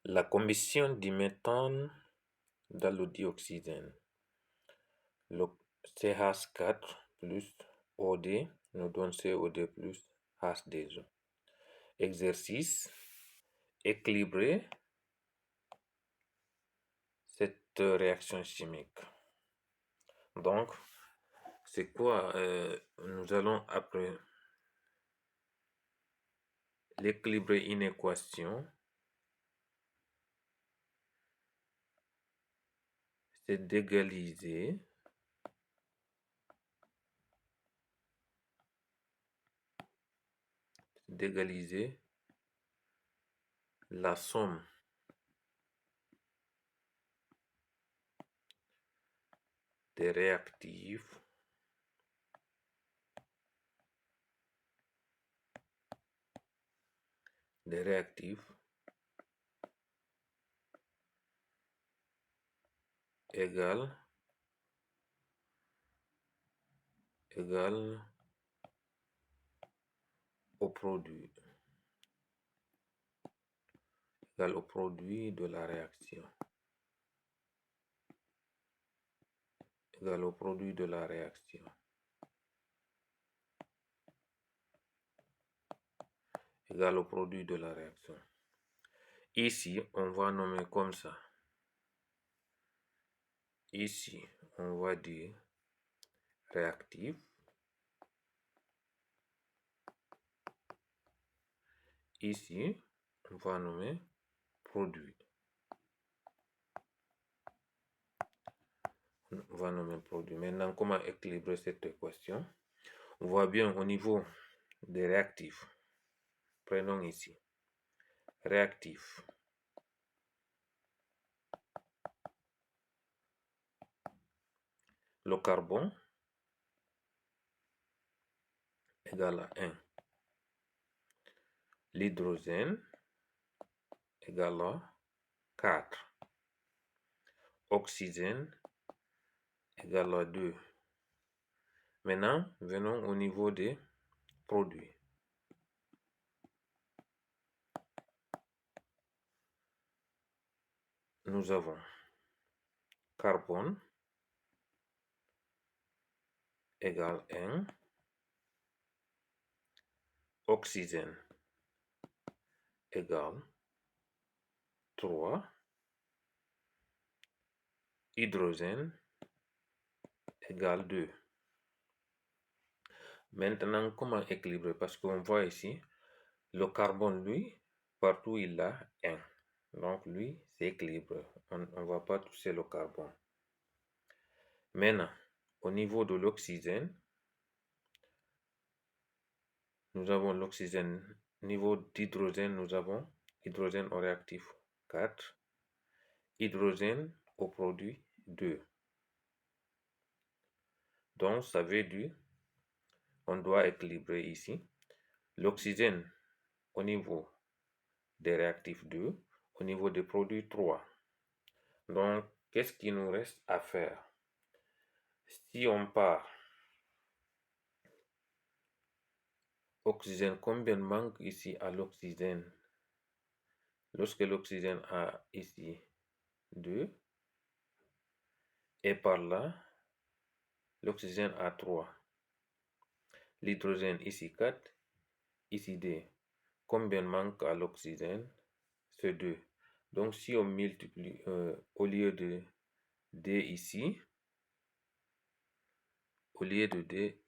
La combustion du méthane dans le dioxygène. Le CH4 plus OD nous donne COD plus H2O. Exercice. Équilibrer cette réaction chimique. Donc, c'est quoi nous allons après l'équilibrer une équation. C'est d'égaliser la somme des réactifs égale au produit de la réaction. Égal au produit de la réaction. Égal au produit de la réaction. Ici, on va nommer comme ça. Ici, on va dire réactif. Ici, on va nommer produit. On va nommer produit. Maintenant, comment équilibrer cette équation? On voit bien au niveau des réactifs. Prenons ici. Réactif. Le carbone égale à 1. L'hydrogène égale à 4. Oxygène égale à 2. Maintenant, venons au niveau des produits. Nous avons carbone égale 1. Oxygène égale 3. Hydrogène égale 2. Maintenant, comment équilibrer? Parce qu'on voit ici, le carbone, lui, partout il a 1. Donc, lui, c'est équilibré. On ne va pas toucher le carbone. Maintenant, au niveau de l'oxygène, nous avons l'oxygène. Niveau d'hydrogène, nous avons hydrogène au réactif 4. Hydrogène au produit 2. Donc, ça veut dire on doit équilibrer ici l'oxygène au niveau des réactifs 2, au niveau des produits 3. Donc, qu'est-ce qu'il nous reste à faire? Si on part oxygène, combien manque ici à l'oxygène? Lorsque l'oxygène a ici 2, et par là, l'oxygène a 3. L'hydrogène ici 4, ici 2. Combien manque à l'oxygène? C'est 2. Donc, si on multiplie au lieu de D ici, au lieu de D,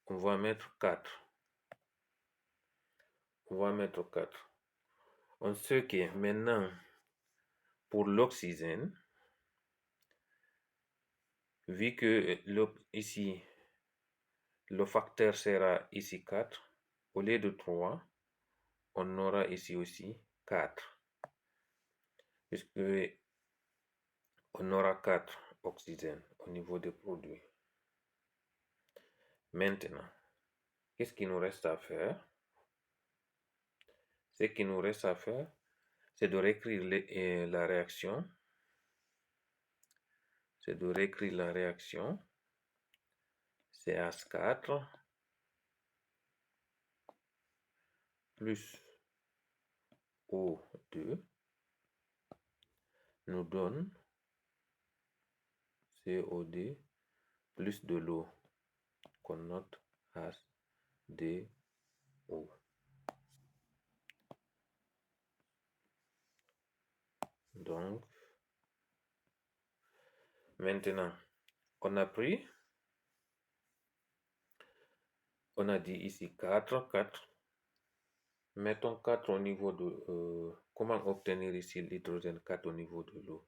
on va mettre 4. On sait que maintenant, pour l'oxygène, vu que ici, le facteur sera ici 4, au lieu de 3, on aura ici aussi 4. Puisque on aura 4 oxygènes au niveau des produits. Maintenant, qu'est-ce qu'il nous reste à faire? Ce qu'il nous reste à faire, c'est de réécrire la réaction. CH4 plus CO2 nous donne COD plus de l'eau qu'on note H2O. Donc, maintenant, on a dit ici 4. Mettons 4 au niveau de... comment obtenir ici l'hydrogène 4 au niveau de l'eau?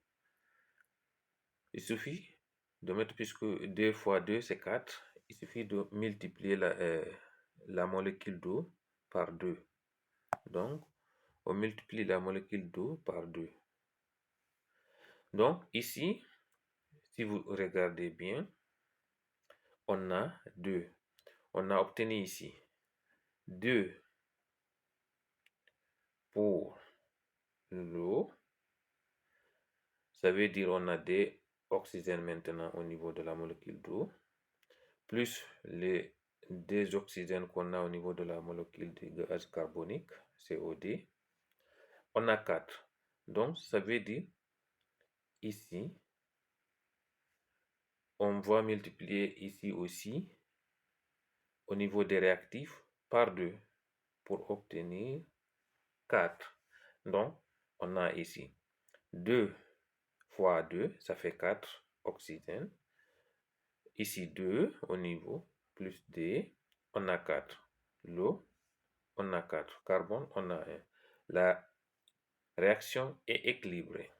Il suffit de mettre, puisque 2 fois 2 c'est 4, il suffit de multiplier la molécule d'eau par 2. Donc, on multiplie la molécule d'eau par 2. Donc, ici, si vous regardez bien, on a 2. On a obtenu ici 2 pour l'eau. Ça veut dire on a des oxygènes maintenant au niveau de la molécule d'eau, plus les deux oxygènes qu'on a au niveau de la molécule de gaz carbonique, COD. On a 4. Donc, ça veut dire ici, on va multiplier ici aussi au niveau des réactifs par 2 pour obtenir 4. Donc, on a ici 2 fois 2, ça fait 4 oxygènes. Ici 2 au niveau, plus D, on a 4. L'eau, on a 4. Carbone, on a 1. La réaction est équilibrée.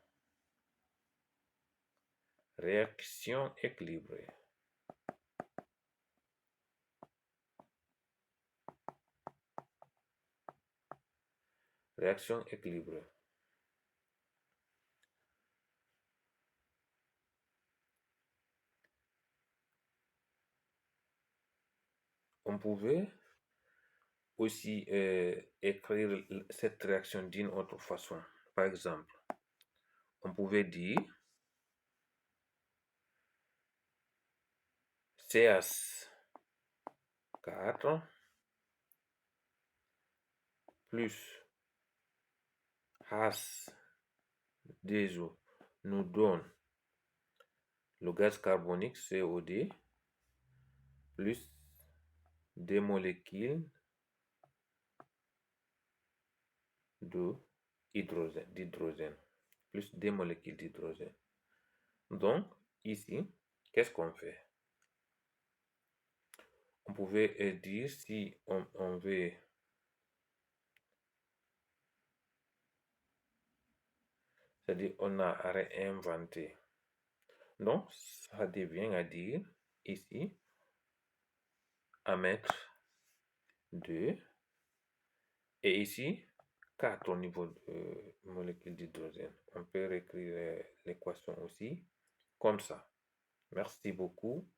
Réaction équilibrée. Réaction équilibrée. On pouvait aussi écrire cette réaction d'une autre façon. Par exemple, on pouvait dire CH4 plus H2O nous donne le gaz carbonique COD plus des molécules d'hydrogène, plus des molécules d'hydrogène. Donc, ici, qu'est-ce qu'on fait? On pouvait dire, si on veut, c'est-à-dire on a réinventé. Donc, ça devient à dire, ici, à mettre 2, et ici, 4 au niveau de molécule d'hydrogène. On peut écrire l'équation aussi comme ça. Merci beaucoup.